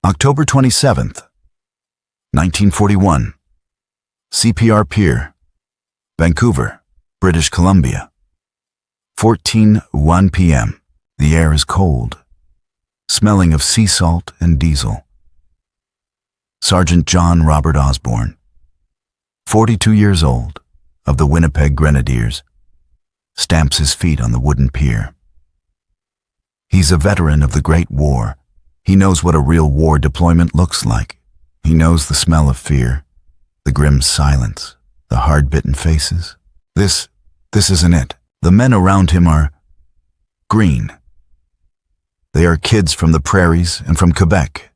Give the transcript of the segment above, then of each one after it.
October 27th, 1941. CPR Pier, Vancouver, British Columbia. 14:01 p.m. The air is cold, smelling of sea salt and diesel. Sergeant John Robert Osborne, 42 years old, of the Winnipeg Grenadiers, stamps his feet on the wooden pier. He's a veteran of the Great War. He knows what a real war deployment looks like. He knows the smell of fear, the grim silence, the hard-bitten faces. This isn't it. The men around him are green. They are kids from the prairies and from Quebec,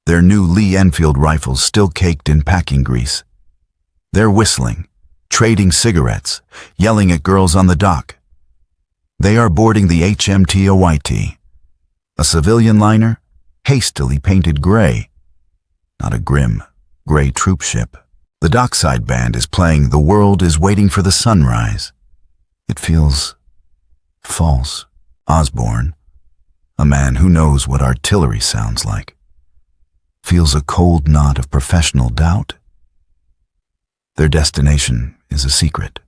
their new Lee Enfield rifles still caked in packing grease. They're whistling, trading cigarettes, yelling at girls on the dock. They are boarding the HMT Hawaii, a civilian liner hastily painted gray, not a grim, gray troop ship. The dockside band is playing "The World is Waiting for the Sunrise." It feels false. Osborne, a man who knows what artillery sounds like, feels a cold knot of professional doubt. Their destination is a secret.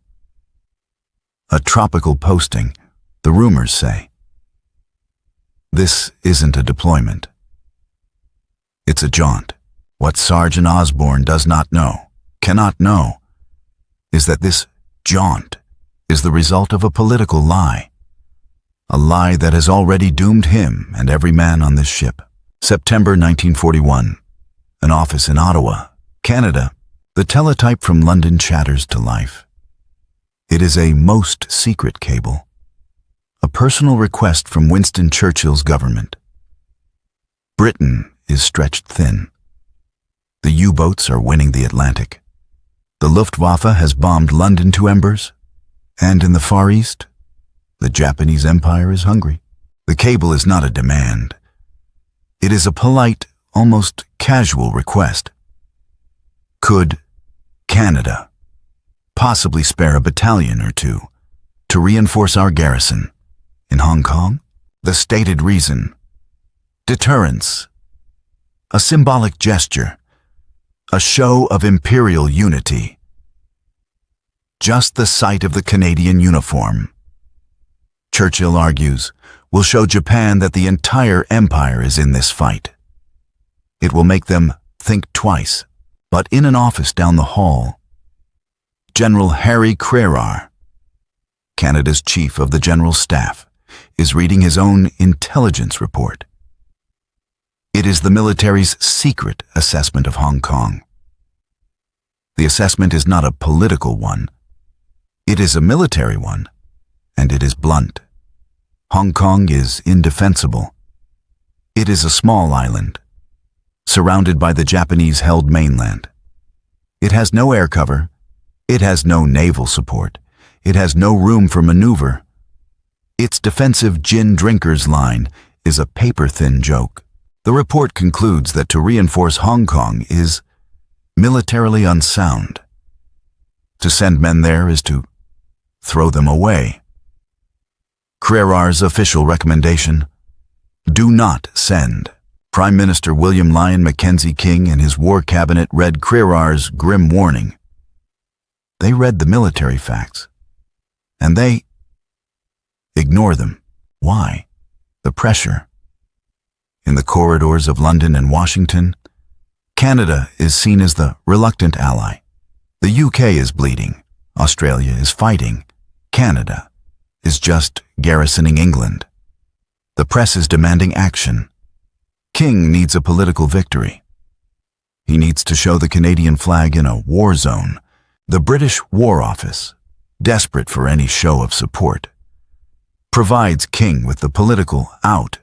A tropical posting, the rumors say. This isn't a deployment. It's a jaunt. What Sergeant Osborne does not know, cannot know, is that this jaunt is the result of a political lie. A lie that has already doomed him and every man on this ship. September 1941. An office in Ottawa, Canada. The teletype from London chatters to life. It is a most secret cable. A personal request from Winston Churchill's government. Britain is stretched thin. The U-boats are winning the Atlantic. The Luftwaffe has bombed London to embers. And in the Far East, the Japanese Empire is hungry. The cable is not a demand. It is a polite, almost casual request. Could Canada possibly spare a battalion or two to reinforce our garrison in Hong Kong? The stated reason: deterrence. A symbolic gesture. A show of imperial unity. Just the sight of the Canadian uniform, Churchill argues, will show Japan that the entire empire is in this fight. It will make them think twice. But in an office down the hall, General Harry Crerar, Canada's chief of the General Staff, is reading his own intelligence report. It is the military's secret assessment of Hong Kong. The assessment is not a political one. It is a military one, and it is blunt. Hong Kong is indefensible. It is a small island, surrounded by the Japanese-held mainland. It has no air cover. It has no naval support. It has no room for maneuver. Its defensive gin drinkers line is a paper-thin joke. The report concludes that to reinforce Hong Kong is militarily unsound. To send men there is to throw them away. Crerar's official recommendation: do not send. Prime Minister William Lyon Mackenzie King and his war cabinet read Crerar's grim warning. They read the military facts, and they ignore them. Why? The pressure. In the corridors of London and Washington, Canada is seen as the reluctant ally. The UK is bleeding. Australia is fighting. Canada is just garrisoning England. The press is demanding action. King needs a political victory. He needs to show the Canadian flag in a war zone. The British War Office, desperate for any show of support, provides King with the political out.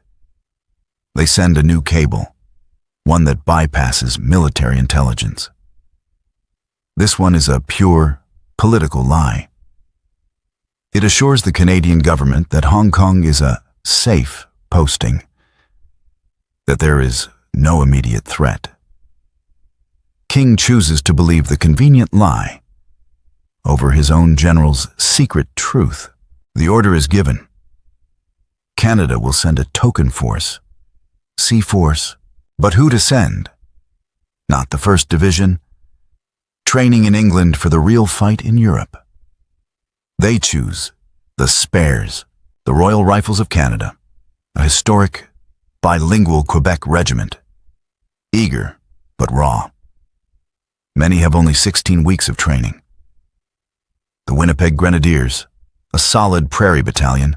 They send a new cable, one that bypasses military intelligence. This one is a pure political lie. It assures the Canadian government that Hong Kong is a safe posting, that there is no immediate threat. King chooses to believe the convenient lie over his own general's secret truth. The order is given. Canada will send a token force, Sea Force But who to send? Not the 1st Division. Training in England for the real fight in Europe. They choose the Spares, the Royal Rifles of Canada, a historic, bilingual Quebec regiment. Eager, but raw. Many have only 16 weeks of training. The Winnipeg Grenadiers, a solid prairie battalion,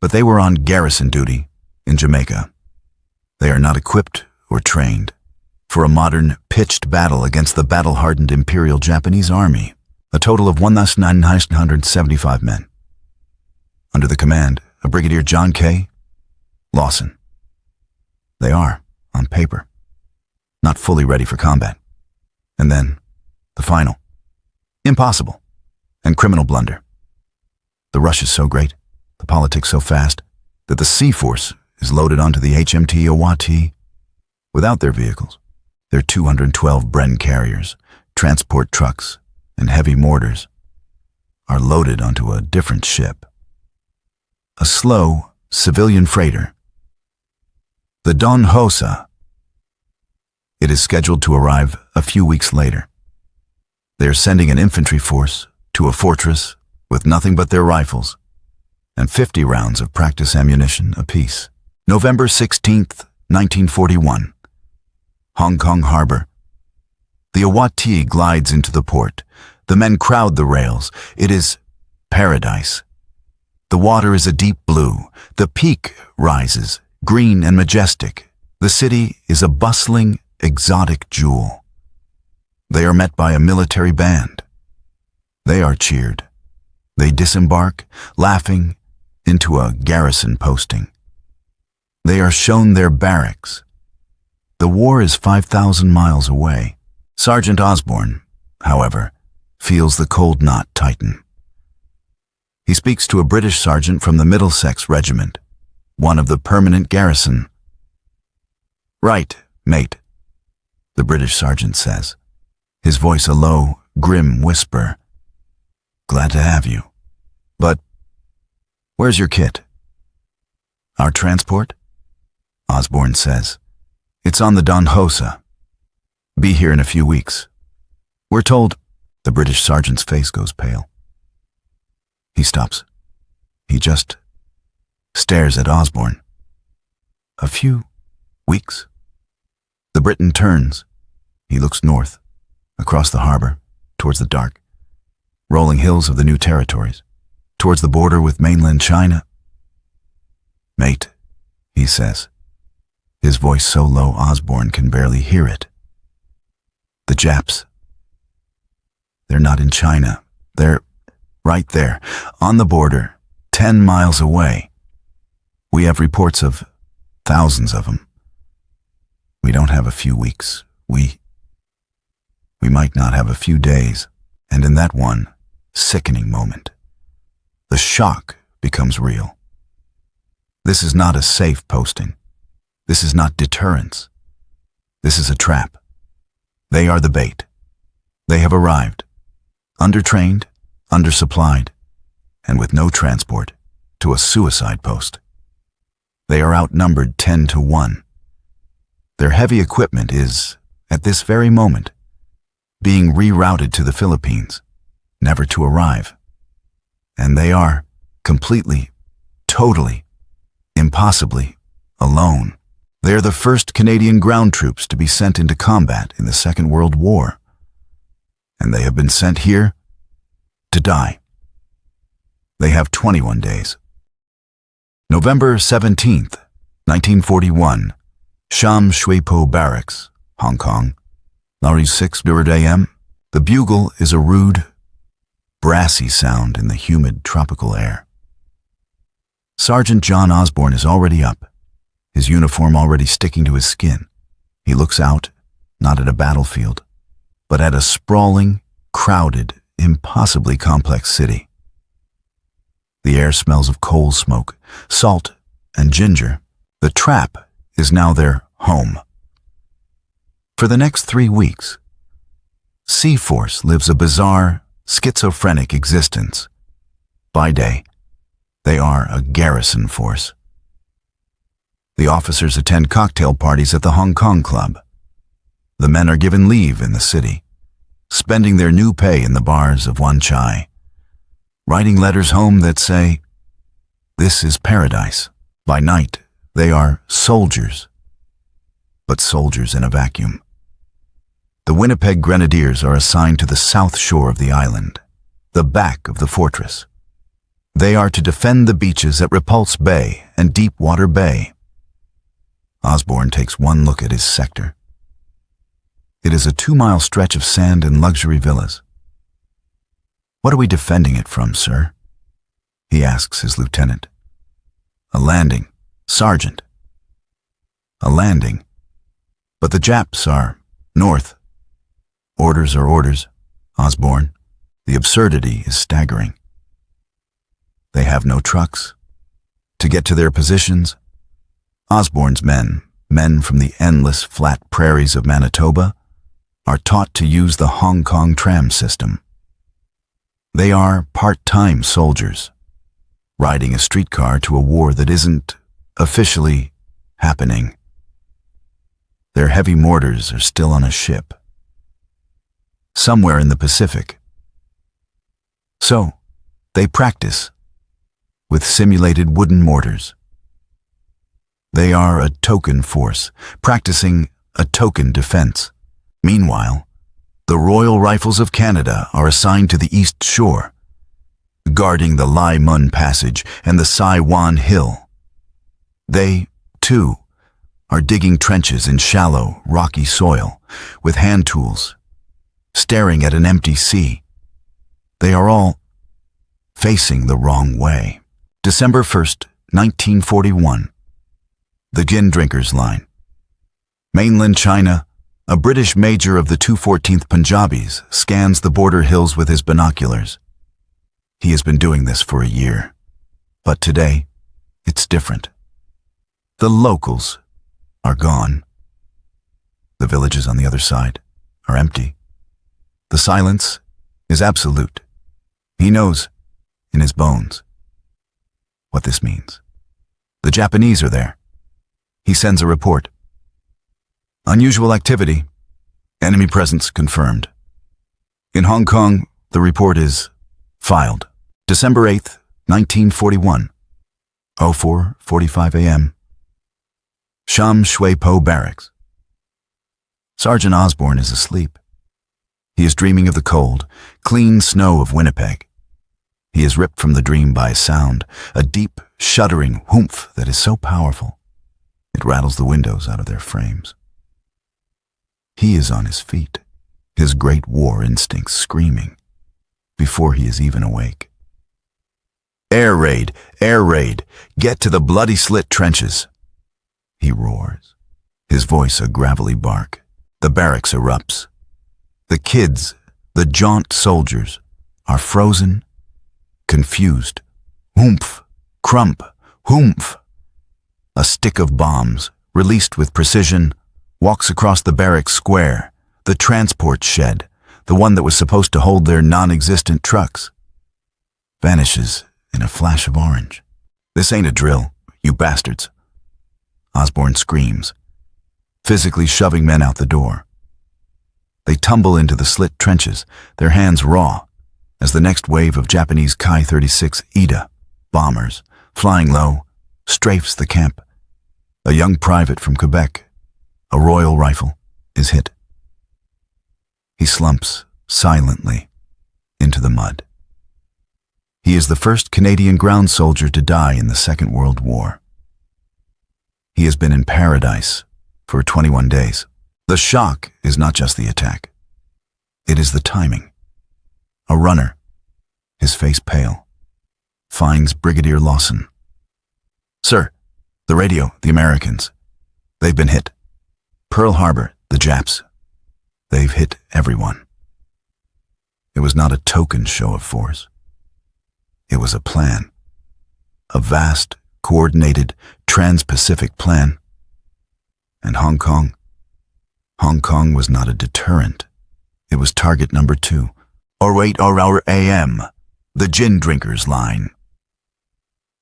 but they were on garrison duty in Jamaica. They are not equipped or trained for a modern, pitched battle against the battle-hardened Imperial Japanese Army, a total of 1,975 men. Under the command of Brigadier John K. Lawson. They are, on paper, not fully ready for combat. And then, the final. Impossible. And criminal blunder. The rush is so great, the politics so fast, that the Sea Force is loaded onto the HMT Owati without their vehicles. Their 212 Bren carriers, transport trucks, and heavy mortars are loaded onto a different ship. A slow, civilian freighter. The Don Hosa. It is scheduled to arrive a few weeks later. They are sending an infantry force to a fortress with nothing but their rifles and 50 rounds of practice ammunition apiece. November 16th, 1941. Hong Kong Harbor. The Owati glides into the port. The men crowd the rails. It is paradise. The water is a deep blue. The peak rises, green and majestic. The city is a bustling, exotic jewel. They are met by a military band. They are cheered. They disembark, laughing, into a garrison posting. They are shown their barracks. The war is 5,000 miles away. Sergeant Osborne, however, feels the cold knot tighten. He speaks to a British sergeant from the Middlesex Regiment, one of the permanent garrison. "Right, mate," the British sergeant says, his voice a low, grim whisper. "Glad to have you. But where's your kit?" "Our transport?" Osborne says. "It's on the Don Hosa. Be here in a few weeks. We're told..." The British sergeant's face goes pale. He stops. He just stares at Osborne. "A few weeks?" The Briton turns. He looks north, across the harbor, towards the dark, rolling hills of the new territories, towards the border with mainland China. "Mate," he says, his voice so low Osborne can barely hear it. "The Japs. They're not in China. They're right there, on the border, 10 miles away. We have reports of thousands of them. We don't have a few weeks. We might not have a few days. And in that one sickening moment, the shock becomes real. This is not a safe posting. This is not deterrence. This is a trap. They are the bait. They have arrived, undertrained, undersupplied, and with no transport, to a suicide post. They are outnumbered 10 to 1. Their heavy equipment is, at this very moment, being rerouted to the Philippines, never to arrive. And they are completely, totally, impossibly alone. They are the first Canadian ground troops to be sent into combat in the Second World War. And they have been sent here to die. They have 21 days. November 17th, 1941, Sham Shui Po Barracks, Hong Kong. Larry 6 a.m. The bugle is a rude, brassy sound in the humid tropical air. Sergeant John Osborne is already up, his uniform already sticking to his skin. He looks out, not at a battlefield, but at a sprawling, crowded, impossibly complex city. The air smells of coal smoke, salt, and ginger. The trap is now their home. For the next 3 weeks, Sea Force lives a bizarre, schizophrenic existence. By day, they are a garrison force. The officers attend cocktail parties at the Hong Kong club. The men are given leave in the city, spending their new pay in the bars of Wan Chai, writing letters home that say, "This is paradise." By night, they are soldiers, but soldiers in a vacuum. The Winnipeg Grenadiers are assigned to the south shore of the island, the back of the fortress. They are to defend the beaches at Repulse Bay and Deepwater Bay. Osborne takes one look at his sector. It is a 2-mile stretch of sand and luxury villas. "What are we defending it from, sir?" he asks his lieutenant. "A landing, Sergeant." "A landing? But the Japs are north." "Orders are orders, Osborne. The absurdity is staggering. They have no trucks. To get to their positions, Osborne's men from the endless flat prairies of Manitoba, are taught to use the Hong Kong tram system. They are part-time soldiers, riding a streetcar to a war that isn't officially happening. Their heavy mortars are still on a ship, somewhere in the Pacific. So, they practice with simulated wooden mortars. They are a token force, practicing a token defense. Meanwhile, the Royal Rifles of Canada are assigned to the East Shore, guarding the Lai Mun Passage and the Sai Wan Hill. They, too, are digging trenches in shallow, rocky soil with hand tools, staring at an empty sea. They are all facing the wrong way. December 1st, 1941. The Gin Drinkers Line. Mainland China, a British major of the 214th Punjabis scans the border hills with his binoculars. He has been doing this for a year. But today, it's different. The locals are gone. The villages on the other side are empty. The silence is absolute. He knows, in his bones, what this means. The Japanese are there. He sends a report. Unusual activity. Enemy presence confirmed. In Hong Kong, the report is filed. December 8th, 1941. 04:45 a.m. Sham Shui Po Barracks. Sergeant Osborne is asleep. He is dreaming of the cold, clean snow of Winnipeg. He is ripped from the dream by a sound, a deep, shuddering whoomph that is so powerful, it rattles the windows out of their frames. He is on his feet, his great war instincts screaming, before he is even awake. "Air raid! Air raid! Get to the bloody slit trenches!" He roars, his voice a gravelly bark. The barracks erupts. The kids, the jaunt soldiers, are frozen, confused. Whoomph! Crump! Whoomph! A stick of bombs, released with precision, walks across the barracks square, the transport shed, the one that was supposed to hold their non-existent trucks. Vanishes in a flash of orange. "This ain't a drill, you bastards!" Osborne screams, physically shoving men out the door. They tumble into the slit trenches, their hands raw, as the next wave of Japanese Ki-36 Ida bombers, flying low, strafes the camp. A young private from Quebec, a Royal Rifle, is hit. He slumps silently into the mud. He is the first Canadian ground soldier to die in the Second World War. He has been in paradise for 21 days. The shock is not just the attack. It is the timing. A runner, his face pale, finds Brigadier Lawson. "Sir, the radio, the Americans. They've been hit. Pearl Harbor, the Japs. They've hit everyone." It was not a token show of force. It was a plan. A vast, coordinated, trans-Pacific plan. And Hong Kong was not a deterrent. It was target number 2. 08:00 a.m., the Gin Drinkers Line.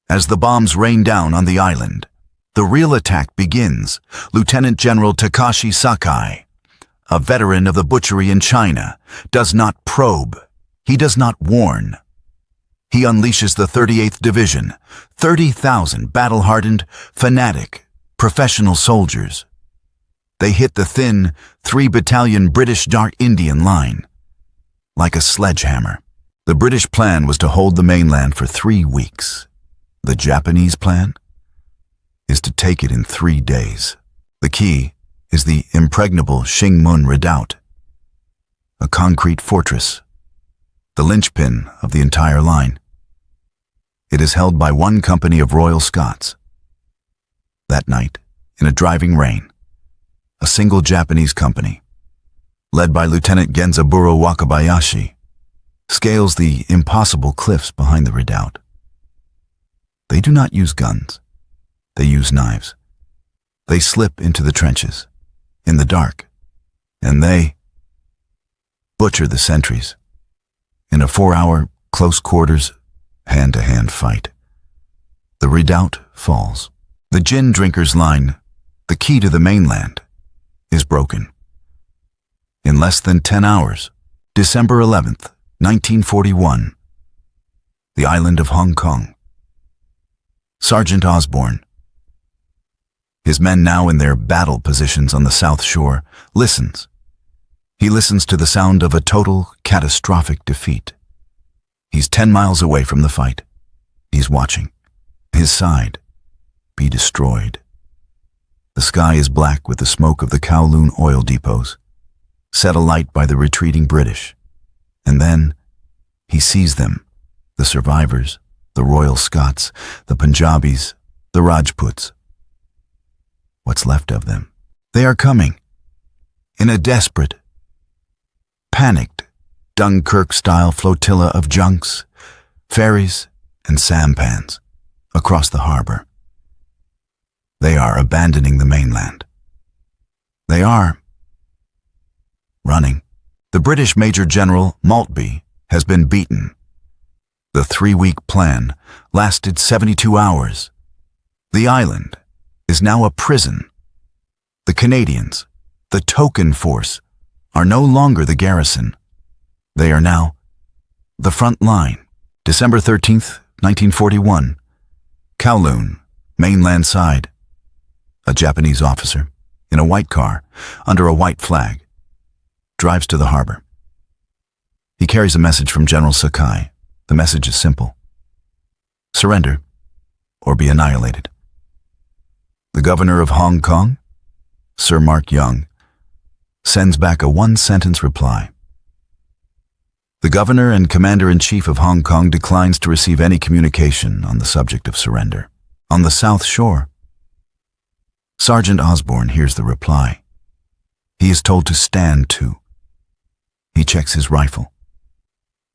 As the bombs rain down on the island, The real attack begins. Lieutenant General Takashi Sakai, a veteran of the butchery in China, does not probe. He does not warn. He unleashes the 38th Division, 30,000 battle-hardened, fanatic, professional soldiers. They hit the thin, 3-battalion British Dark Indian line like a sledgehammer. The British plan was to hold the mainland for 3 weeks. The Japanese plan is to take it in 3 days. The key is the impregnable Shingmun Redoubt, a concrete fortress, the linchpin of the entire line. It is held by one company of Royal Scots. That night, in a driving rain, a single Japanese company, led by Lieutenant Genzaburo Wakabayashi, scales the impossible cliffs behind the redoubt. They do not use guns. They use knives. They slip into the trenches, in the dark, and they butcher the sentries in a 4-hour, close-quarters, hand-to-hand fight. The redoubt falls. The gin drinkers' line, the key to the mainland, is broken. In less than 10 hours, December 11th, 1941, the island of Hong Kong. Sergeant Osborne, his men now in their battle positions on the south shore, listens. He listens to the sound of a total, catastrophic defeat. He's 10 miles away from the fight. He's watching. His side be destroyed. The sky is black with the smoke of the Kowloon oil depots, set alight by the retreating British. And then he sees them, the survivors, the Royal Scots, the Punjabis, the Rajputs. What's left of them? They are coming, in a desperate, panicked, Dunkirk-style flotilla of junks, ferries, and sampans across the harbor. They are abandoning the mainland. They are running. The British Major General Maltby has been beaten. The 3-week plan lasted 72 hours. The island is now a prison. The Canadians, the token force, are no longer the garrison. They are now the front line. December 13th, 1941. Kowloon, mainland side. A Japanese officer, in a white car, under a white flag, drives to the harbor. He carries a message from General Sakai. The message is simple: surrender or be annihilated. The governor of Hong Kong, Sir Mark Young, sends back a 1-sentence reply. The governor and commander-in-chief of Hong Kong declines to receive any communication on the subject of surrender. On the south shore, Sergeant Osborne hears the reply. He is told to stand to. He checks his rifle.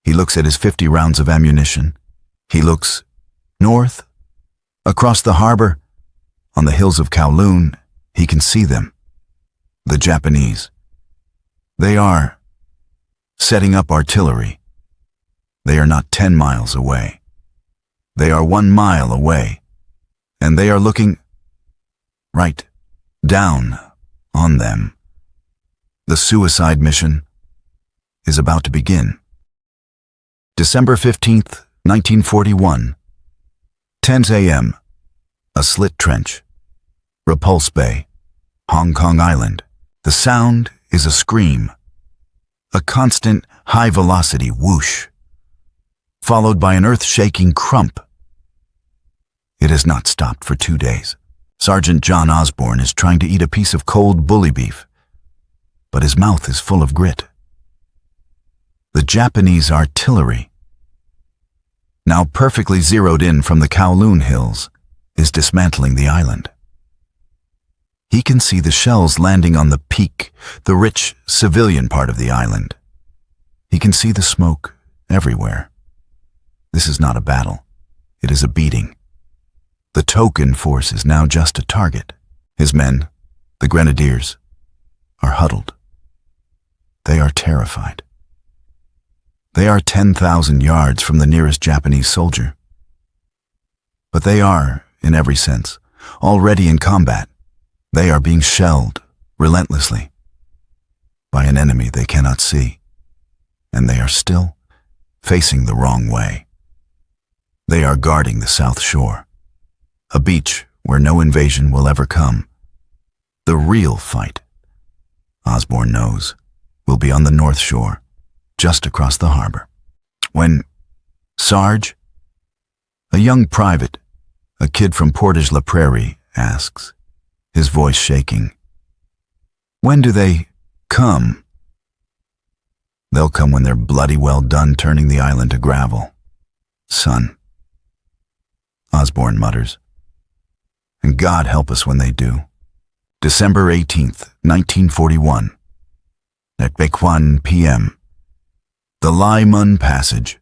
He looks at his 50 rounds of ammunition. He looks north, across the harbor. On the hills of Kowloon, he can see them. The Japanese. They are setting up artillery. They are not 10 miles away. They are 1 mile away. And they are looking right down on them. The suicide mission is about to begin. December 15th, 1941. 10 a.m. A slit trench. Repulse Bay, Hong Kong Island. The sound is a scream. A constant, high-velocity whoosh, followed by an earth-shaking crump. It has not stopped for 2 days. Sergeant John Osborne is trying to eat a piece of cold bully beef, but his mouth is full of grit. The Japanese artillery, now perfectly zeroed in from the Kowloon Hills, is dismantling the island. He can see the shells landing on the peak, the rich civilian part of the island. He can see the smoke everywhere. This is not a battle. It is a beating. The token force is now just a target. His men, the grenadiers, are huddled. They are terrified. They are 10,000 yards from the nearest Japanese soldier. But they are, in every sense, already in combat. They are being shelled relentlessly by an enemy they cannot see, and they are still facing the wrong way. They are guarding the South Shore, a beach where no invasion will ever come. The real fight, Osborne knows, will be on the North Shore, just across the harbor. When Sarge, a young private, a kid from Portage-la Prairie, asks, his voice shaking, "When do they come?" "They'll come when they're bloody well done turning the island to gravel, son," Osborne mutters. "And God help us when they do." December 18th, 1941. At Bequan p.m. The Lai Mun Passage,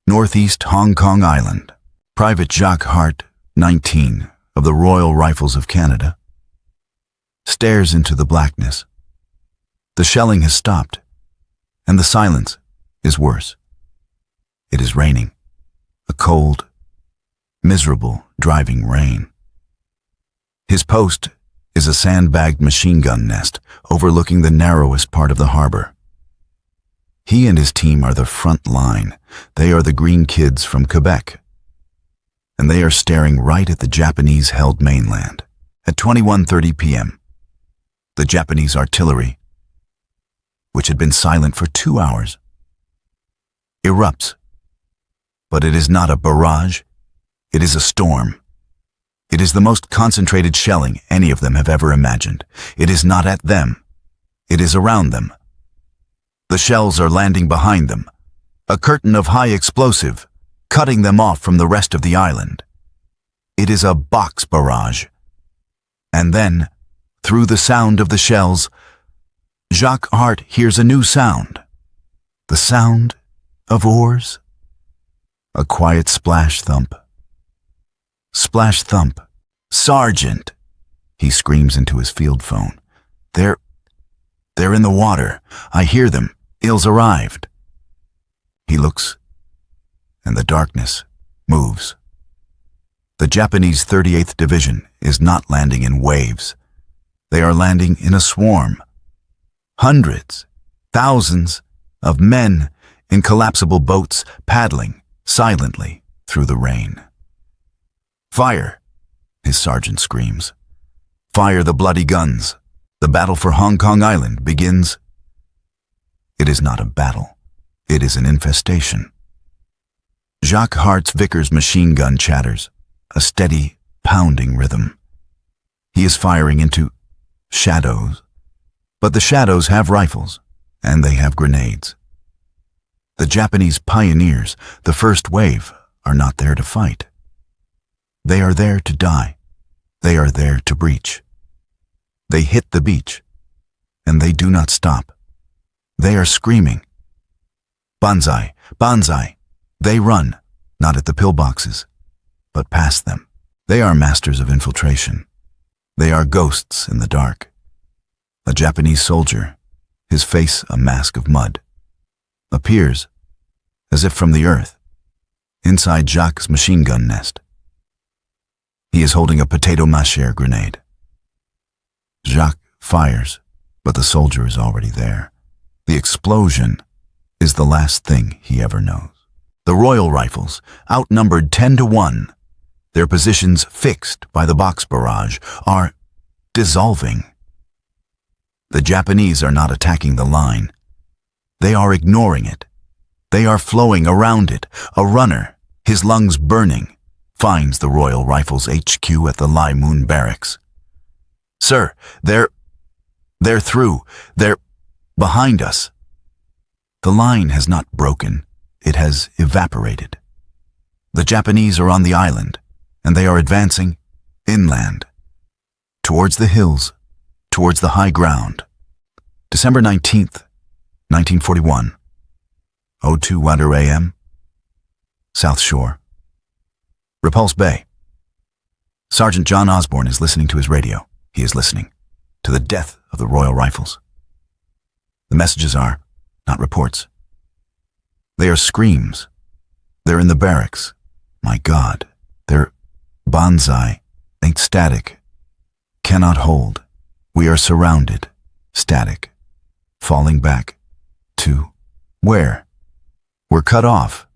Northeast Hong Kong Island. Private Jacques Hart, 19, of the Royal Rifles of Canada, stares into the blackness. The shelling has stopped, and the silence is worse. It is raining, a cold, miserable, driving rain. His post is a sandbagged machine gun nest overlooking the narrowest part of the harbor. He and his team are the front line. They are the green kids from Quebec, and they are staring right at the Japanese-held mainland. At 21:30 p.m., the Japanese artillery, which had been silent for 2 hours, erupts. But it is not a barrage, it is a storm. It is the most concentrated shelling any of them have ever imagined. It is not at them, it is around them. The shells are landing behind them, a curtain of high explosive, cutting them off from the rest of the island. It is a box barrage. And then, through the sound of the shells, Jacques Hart hears a new sound. The sound of oars. A quiet splash thump. Splash thump. "Sergeant!" he screams into his field phone. They're in the water. I hear them. Il's arrived." He looks, and the darkness moves. The Japanese 38th Division is not landing in waves. They are landing in a swarm. Hundreds, thousands of men in collapsible boats paddling silently through the rain. "Fire!" his sergeant screams. "Fire the bloody guns. The battle for Hong Kong Island begins." It is not a battle. It is an infestation. Jacques Hart's Vickers machine gun chatters, a steady, pounding rhythm. He is firing into shadows, but the shadows have rifles, and they have grenades. The Japanese pioneers, the first wave, are not there to fight. They are there to die. They are there to breach. They hit the beach, and they do not stop. They are screaming, "Banzai! Banzai!" They run, not at the pillboxes, but past them. They are masters of infiltration. They are ghosts in the dark. A Japanese soldier, his face a mask of mud, appears, as if from the earth, inside Jacques' machine gun nest. He is holding a potato masher grenade. Jacques fires, but the soldier is already there. The explosion is the last thing he ever knows. The Royal Rifles, outnumbered 10-1, their positions fixed by the box barrage, are dissolving. The Japanese are not attacking the line. They are ignoring it. They are flowing around it. A runner, his lungs burning, finds the Royal Rifles HQ at the Lai Mun Barracks. "Sir, they're through. They're behind us." The line has not broken. It has evaporated. The Japanese are on the island, and they are advancing inland, towards the hills, towards the high ground. December 19th, 1941. 02 Water AM. South Shore. Repulse Bay. Sergeant John Osborne is listening to his radio. He is listening to the death of the Royal Rifles. The messages are not reports. They are screams. They're in the barracks. My God, they're banzai. Ain't static. Cannot hold. We are surrounded. Static. Falling back. To where? We're cut off.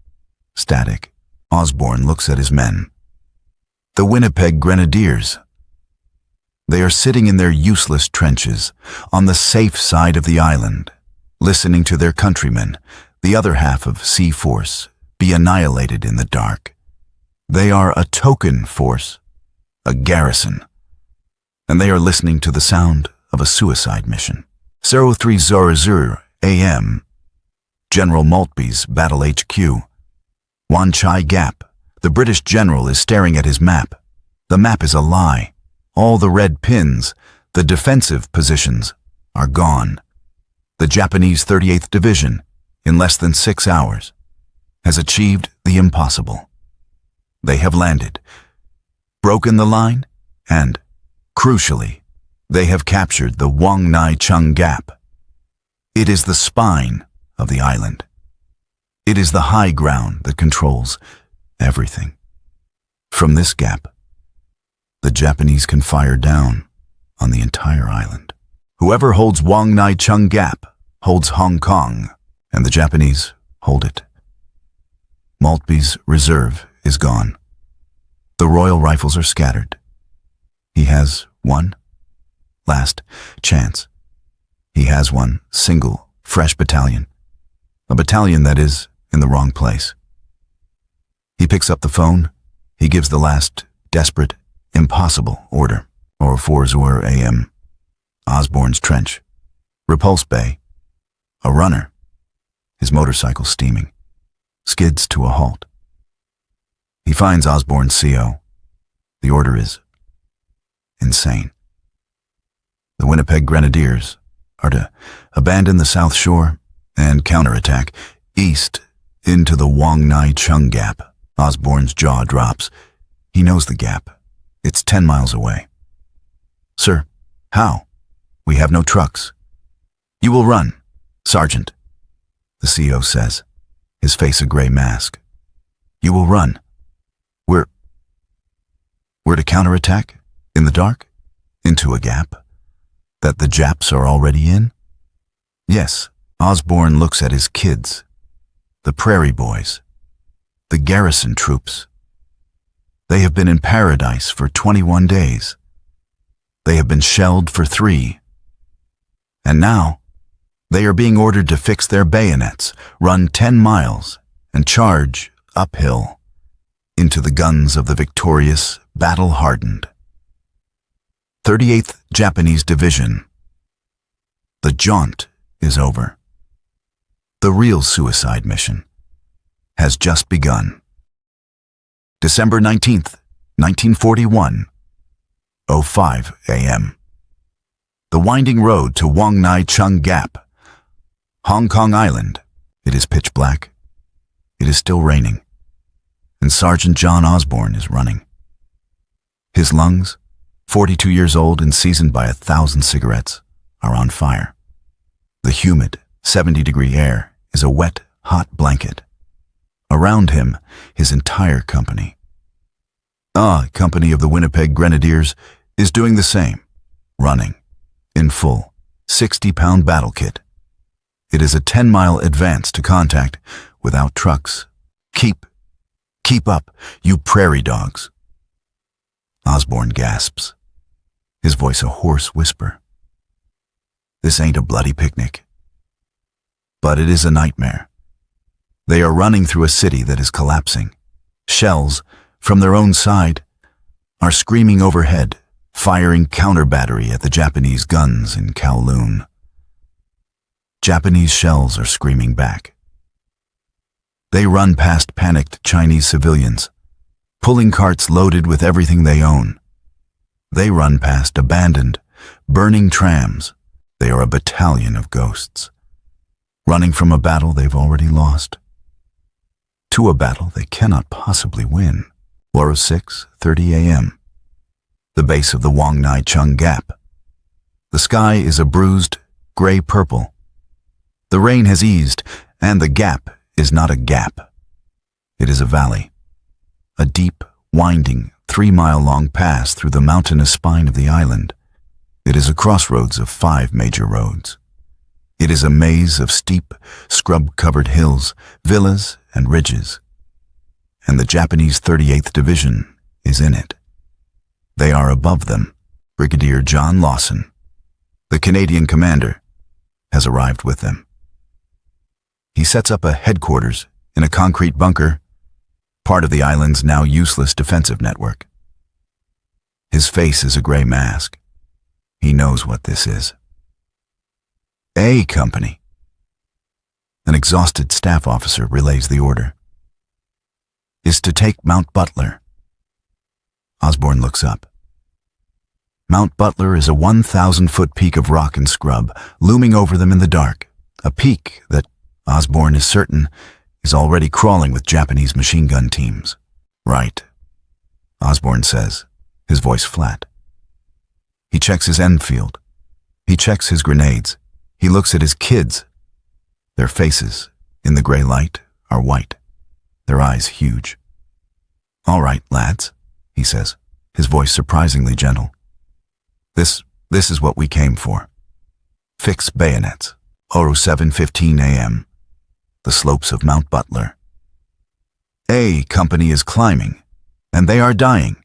Static. Osborne looks at his men. The Winnipeg Grenadiers. They are sitting in their useless trenches, on the safe side of the island, listening to their countrymen, the other half of Sea Force, be annihilated in the dark. They are a token force, a garrison, and they are listening to the sound of a suicide mission. 0300 AM, General Maltby's Battle HQ. Wan Chai Gap. The British general is staring at his map. The map is a lie. All the red pins, the defensive positions, are gone. The Japanese 38th Division, in less than 6 hours, has achieved the impossible. They have landed, broken the line, and, crucially, they have captured the Wang Nai Chung Gap. It is the spine of the island. It is the high ground that controls everything. From this gap, the Japanese can fire down on the entire island. Whoever holds Wang Nai Chung Gap holds Hong Kong, and the Japanese hold it. Maltby's reserve is gone. The Royal Rifles are scattered. He has one last chance. He has one single, fresh battalion. A battalion that is in the wrong place. He picks up the phone. He gives the last desperate, impossible order. 0400 AM. Osborne's Trench. Repulse Bay. A runner. His motorcycle steaming. Skids to a halt. He finds Osborne's CO. The order is insane. The Winnipeg Grenadiers are to abandon the South Shore and counterattack east into the Wang Nai Chung Gap. Osborne's jaw drops. He knows the gap. It's 10 miles away. Sir, how? We have no trucks. You will run, Sergeant, the CO says, his face a gray mask. You will run. We're to counterattack? In the dark? Into a gap? That the Japs are already in? Yes, Osborne looks at his kids. The Prairie Boys. The garrison troops. They have been in paradise for 21 days. They have been shelled for 3. And now, they are being ordered to fix their bayonets, run 10 miles, and charge uphill into the guns of the victorious, battle-hardened 38th Japanese Division. The jaunt is over. The real suicide mission has just begun. December 19th, 1941, 05 AM. The winding road to Wang Nai Chung Gap, Hong Kong Island. It is pitch black. It is still raining. And Sergeant John Osborne is running. His lungs, 42 years old and seasoned by 1,000 cigarettes, are on fire. The humid, 70-degree air is a wet, hot blanket. Around him, his entire company. Company of the Winnipeg Grenadiers is doing the same, running, in full, 60-pound battle kit. It is a 10-mile advance to contact without trucks. Keep up, you prairie dogs. Osborne gasps, his voice a hoarse whisper. This ain't a bloody picnic. But it is a nightmare. They are running through a city that is collapsing. Shells, from their own side, are screaming overhead, firing counter-battery at the Japanese guns in Kowloon. Japanese shells are screaming back. They run past panicked Chinese civilians, pulling carts loaded with everything they own. They run past abandoned, burning trams. They are a battalion of ghosts, running from a battle they've already lost to a battle they cannot possibly win. 06:30 AM. The base of the Wang Nai Chung Gap. The sky is a bruised, gray-purple. The rain has eased, and the gap is not a gap. It is a valley, a deep, winding, 3-mile-long pass through the mountainous spine of the island. It is a crossroads of 5 major roads. It is a maze of steep, scrub-covered hills, villas, and ridges. And the Japanese 38th Division is in it. They are above them. Brigadier John Lawson, the Canadian commander, has arrived with them. He sets up a headquarters in a concrete bunker, part of the island's now useless defensive network. His face is a gray mask. He knows what this is. A Company. An exhausted staff officer relays the order. Is to take Mount Butler. Osborne looks up. Mount Butler is a 1,000-foot peak of rock and scrub, looming over them in the dark. A peak that, Osborne is certain, is already crawling with Japanese machine gun teams. Right, Osborne says, his voice flat. He checks his Enfield. He checks his grenades. He looks at his kids. Their faces, in the gray light, are white. Their eyes huge. All right, lads, he says, his voice surprisingly gentle. This is what we came for. Fix bayonets. 07:15 a.m. The slopes of Mount Butler. A Company is climbing, and they are dying.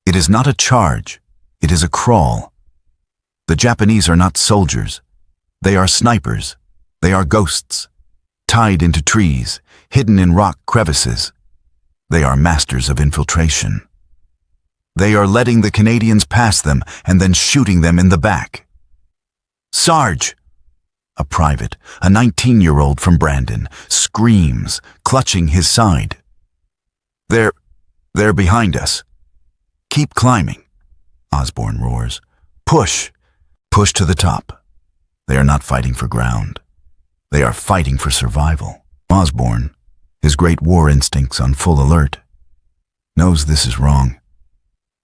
It is not a charge. It is a crawl. The Japanese are not soldiers. They are snipers. They are ghosts, tied into trees, hidden in rock crevices. They are masters of infiltration. They are letting the Canadians pass them and then shooting them in the back. Sarge! A private, a 19-year-old from Brandon, screams, clutching his side. They're behind us. Keep climbing, Osborne roars. Push! Push to the top. They are not fighting for ground. They are fighting for survival. Osborne, his great war instincts on full alert, knows this is wrong.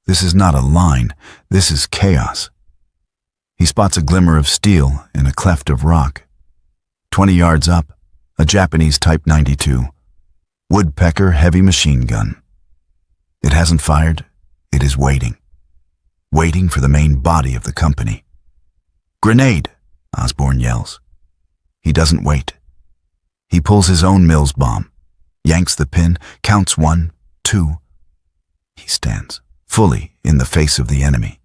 This is not a line. This is chaos. He spots a glimmer of steel in a cleft of rock. 20 yards up, a Japanese Type 92, woodpecker heavy machine gun. It hasn't fired. It is waiting. Waiting for the main body of the company. Grenade, Osborne yells. He doesn't wait. He pulls his own Mills bomb, yanks the pin, counts 1, 2. He stands, fully in the face of the enemy,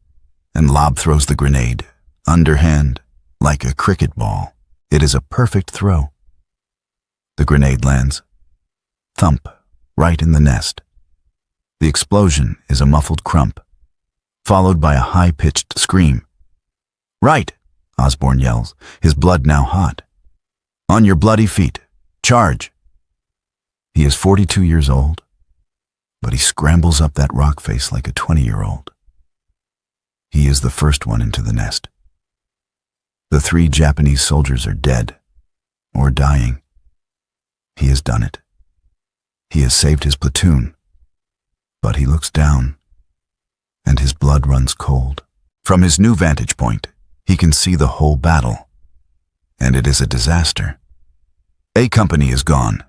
and lob throws the grenade, underhand, like a cricket ball. It is a perfect throw. The grenade lands. Thump, right in the nest. The explosion is a muffled crump, followed by a high-pitched scream. Right, Osborne yells, his blood now hot. On your bloody feet. Charge. He is 42 years old, but he scrambles up that rock face like a 20-year-old. He is the first one into the nest. The 3 Japanese soldiers are dead, or dying. He has done it. He has saved his platoon, but he looks down, and his blood runs cold. From his new vantage point, he can see the whole battle, and it is a disaster. A Company is gone.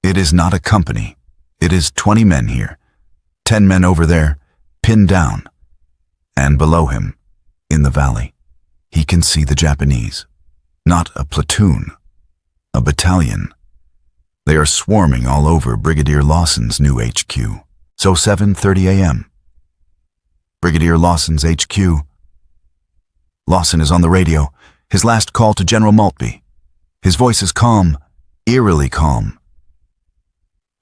It is not a company. It is 20 men here, 10 men over there, pinned down, and below him, in the valley, he can see the Japanese. Not a platoon, a battalion. They are swarming all over Brigadier Lawson's new HQ. So 7:30 a.m. Brigadier Lawson's HQ. Lawson is on the radio, his last call to General Maltby. His voice is calm, eerily calm.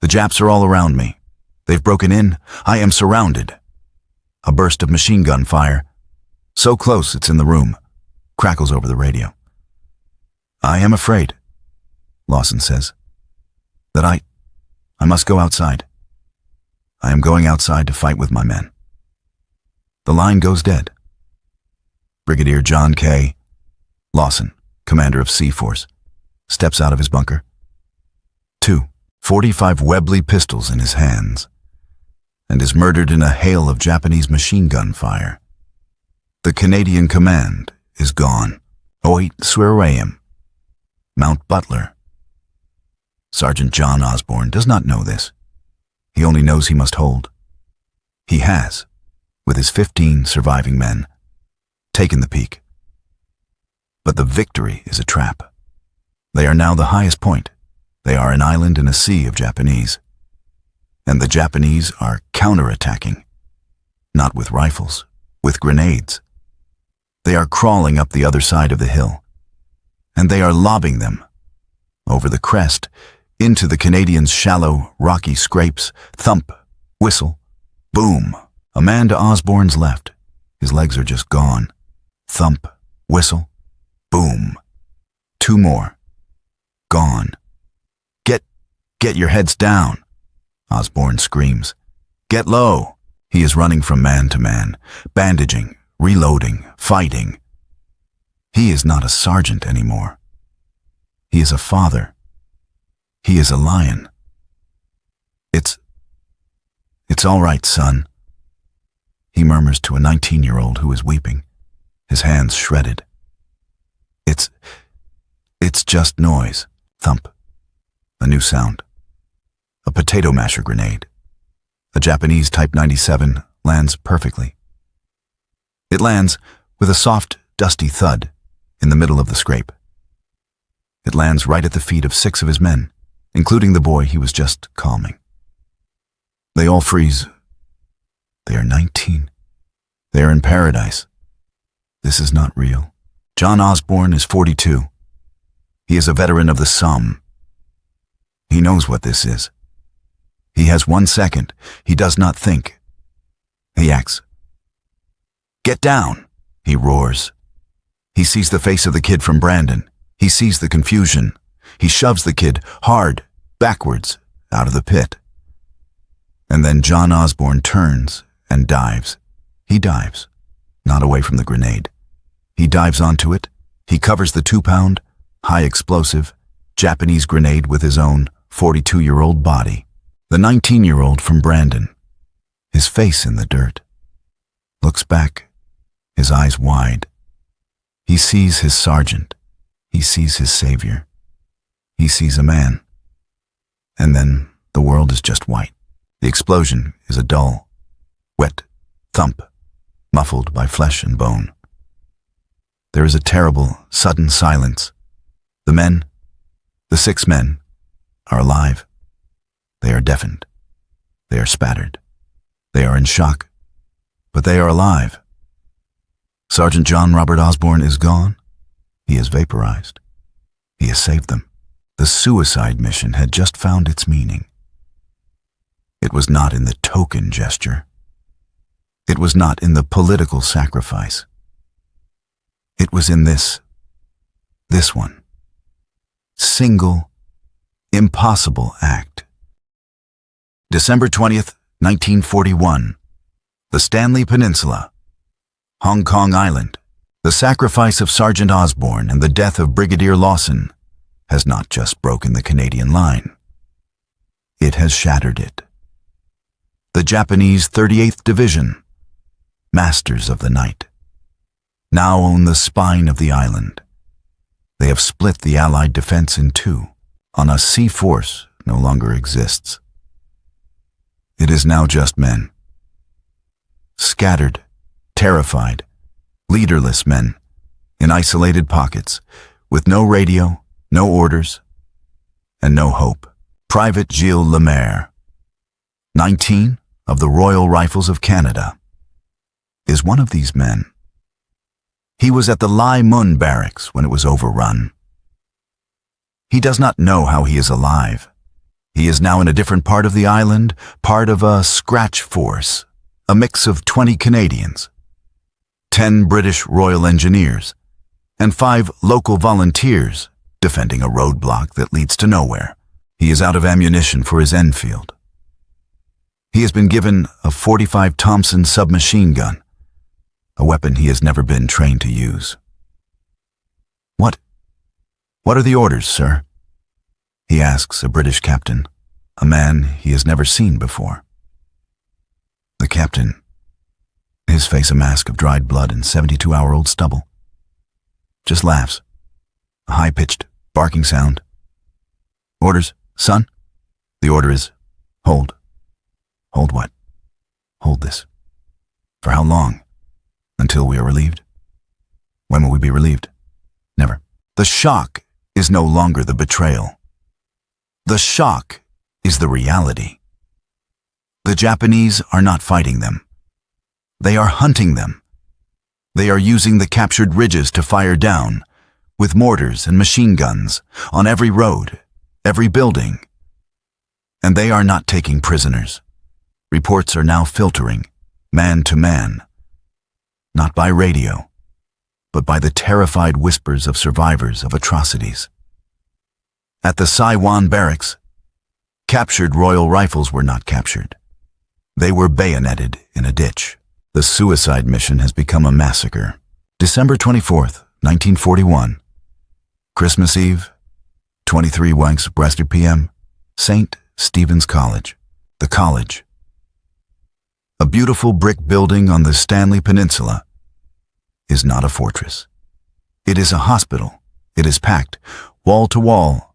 The Japs are all around me. They've broken in. I am surrounded. A burst of machine gun fire. So close it's in the room. Crackles over the radio. I am afraid, Lawson says, that I must go outside. I am going outside to fight with my men. The line goes dead. Brigadier John K. Lawson, commander of C-Force, steps out of his bunker. 45 Webley pistols in his hands, and is murdered in a hail of Japanese machine gun fire. The Canadian command is gone. 08:00 a.m. Mount Butler. Sergeant John Osborne does not know this. He only knows he must hold. He has, with his 15 surviving men, taken the peak. But the victory is a trap. They are now the highest point. They are an island in a sea of Japanese. And the Japanese are counterattacking. Not with rifles, with grenades. They are crawling up the other side of the hill. And they are lobbing them over the crest, into the Canadians' shallow, rocky scrapes. Thump, whistle, boom. A man to Osborne's left. His legs are just gone. Thump, whistle, boom. 2 more. Gone. Get your heads down, Osborne screams. Get low. He is running from man to man, bandaging, reloading, fighting. He is not a sergeant anymore. He is a father. He is a lion. It's all right, son, he murmurs to a 19-year-old who is weeping, his hands shredded. It's just noise. Thump. A new sound. A potato masher grenade. A Japanese Type 97 lands perfectly. It lands with a soft, dusty thud in the middle of the scrape. It lands right at the feet of 6 of his men, including the boy he was just calming. They all freeze. They are 19. They are in paradise. This is not real. John Osborne is 42. He is a veteran of the Somme. He knows what this is. He has 1 second. He does not think. He acts. Get down, he roars. He sees the face of the kid from Brandon. He sees the confusion. He shoves the kid hard, backwards, out of the pit. And then John Osborne turns and dives. He dives, not away from the grenade. He dives onto it. He covers the 2-pound, high-explosive, Japanese grenade with his own 42-year-old body. The 19-year-old from Brandon, his face in the dirt, looks back, his eyes wide. He sees his sergeant. He sees his savior. He sees a man. And then the world is just white. The explosion is a dull, wet thump, muffled by flesh and bone. There is a terrible, sudden silence. The men, the 6 men, are alive. They are deafened. They are spattered. They are in shock. But they are alive. Sergeant John Robert Osborne is gone. He is vaporized. He has saved them. The suicide mission had just found its meaning. It was not in the token gesture. It was not in the political sacrifice. It was in this one. Single, impossible act. December 20th, 1941. The Stanley Peninsula. Hong Kong Island. The sacrifice of Sergeant Osborne and the death of Brigadier Lawson has not just broken the Canadian line. It has shattered it. The Japanese 38th Division, masters of the night, now own the spine of the island. They have split the Allied defense in 2. On a sea force no longer exists. It is now just men. Scattered, terrified, leaderless men in isolated pockets with no radio, no orders, and no hope. Private Gilles Lemaire, 19 of the Royal Rifles of Canada, is one of these men. He was at the Lai Mun barracks when it was overrun. He does not know how he is alive. He is now in a different part of the island, part of a scratch force, a mix of 20 Canadians, 10 British Royal Engineers, and 5 local volunteers defending a roadblock that leads to nowhere. He is out of ammunition for his Enfield. He has been given a .45 Thompson submachine gun, a weapon he has never been trained to use. What are the orders, sir? He asks a British captain, a man he has never seen before. The captain, his face a mask of dried blood and 72-hour-old stubble, just laughs, a high-pitched, barking sound. Orders, son? The order is, hold. Hold what? Hold this. For how long? Until we are relieved? When will we be relieved? Never. The shock is no longer the betrayal. The shock is the reality. The Japanese are not fighting them. They are hunting them. They are using the captured ridges to fire down, with mortars and machine guns, on every road, every building. And they are not taking prisoners. Reports are now filtering, man to man, not by radio, but by the terrified whispers of survivors of atrocities. At the Saiwan barracks, captured Royal Rifles were not captured. They were bayoneted in a ditch. The suicide mission has become a massacre. December 24th, 1941. Christmas Eve, 23 Brest p.m., St. Stephen's College. The college. A beautiful brick building on the Stanley Peninsula is not a fortress. It is a hospital. It is packed, wall to wall,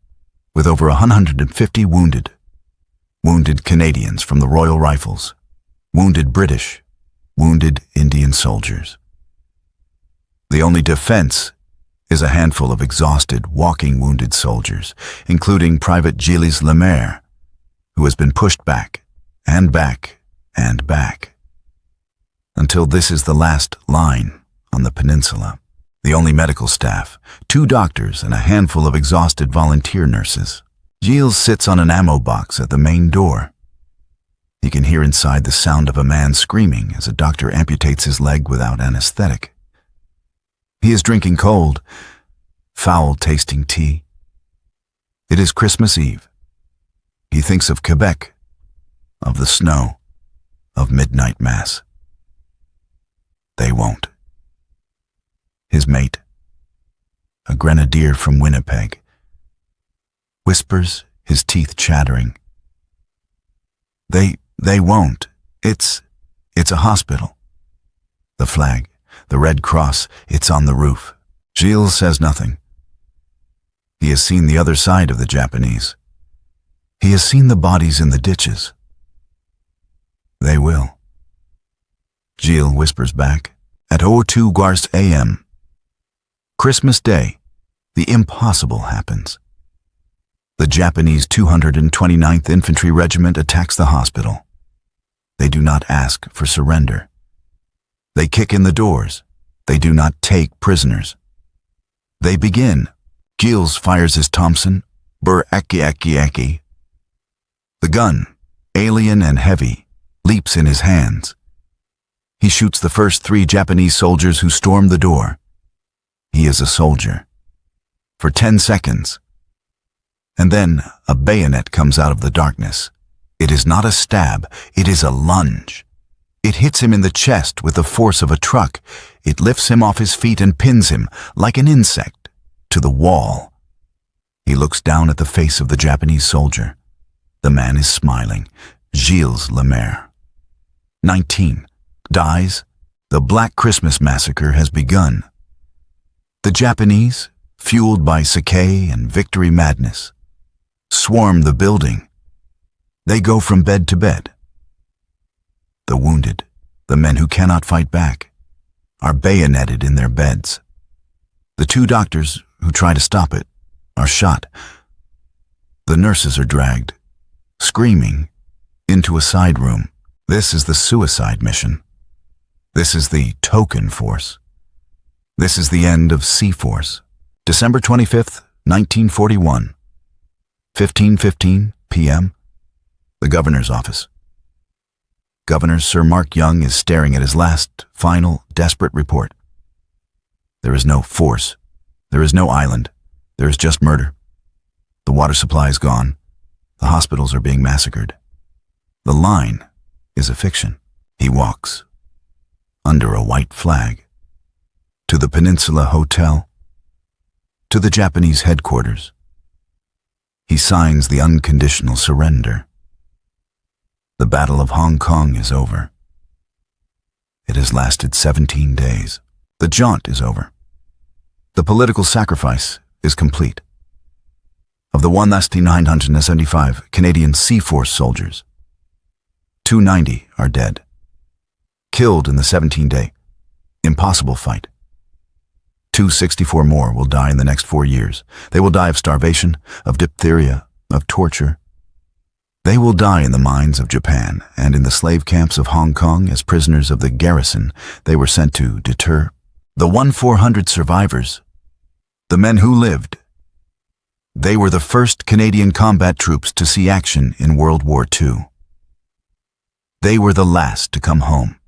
with over 150 wounded. Wounded Canadians from the Royal Rifles, wounded British, wounded Indian soldiers. The only defense is a handful of exhausted, walking wounded soldiers, including Private Gilles Lemaire, who has been pushed back and back and back, until this is the last line on the peninsula. The only medical staff, 2 doctors and a handful of exhausted volunteer nurses. Gilles sits on an ammo box at the main door. He can hear inside the sound of a man screaming as a doctor amputates his leg without anesthetic. He is drinking cold, foul-tasting tea. It is Christmas Eve. He thinks of Quebec, of the snow, of midnight mass. They won't. His mate, a grenadier from Winnipeg, whispers, his teeth chattering. They won't. It's a hospital. The flag, the Red Cross, it's on the roof. Gilles says nothing. He has seen the other side of the Japanese. He has seen the bodies in the ditches. They will. Gilles whispers back, at 02 a.m. Christmas Day, the impossible happens. The Japanese 229th Infantry Regiment attacks the hospital. They do not ask for surrender. They kick in the doors. They do not take prisoners. They begin. Gilles fires his Thompson, Bur Eki. The gun, alien and heavy, leaps in his hands. He shoots the first 3 Japanese soldiers who storm the door. He is a soldier. For 10 seconds. And then a bayonet comes out of the darkness. It is not a stab, it is a lunge. It hits him in the chest with the force of a truck. It lifts him off his feet and pins him, like an insect, to the wall. He looks down at the face of the Japanese soldier. The man is smiling. Gilles Lemaire. 19. Dies. The Black Christmas Massacre has begun. The Japanese, fueled by sake and victory madness, swarm the building. They go from bed to bed. The wounded, the men who cannot fight back, are bayoneted in their beds. The 2 doctors who try to stop it are shot. The nurses are dragged, screaming, into a side room. This is the suicide mission. This is the token force. This is the end of C-Force. December 25th, 1941. 15:15 p.m. The governor's office. Governor Sir Mark Young is staring at his last, final, desperate report. There is no force. There is no island. There is just murder. The water supply is gone. The hospitals are being massacred. The line is a fiction. He walks, under a white flag, to the Peninsula Hotel, to the Japanese headquarters. He signs the unconditional surrender. The Battle of Hong Kong is over. It has lasted 17 days. The jaunt is over. The political sacrifice is complete. Of the 1,975 Canadian C-Force soldiers, 290 are dead. killed in the 17-day, impossible fight. 264 more will die in the next 4 years. They will die of starvation, of diphtheria, of torture. They will die in the mines of Japan and in the slave camps of Hong Kong as prisoners of the garrison they were sent to deter. The 1,400 survivors, the men who lived, they were the first Canadian combat troops to see action in World War II. They were the last to come home.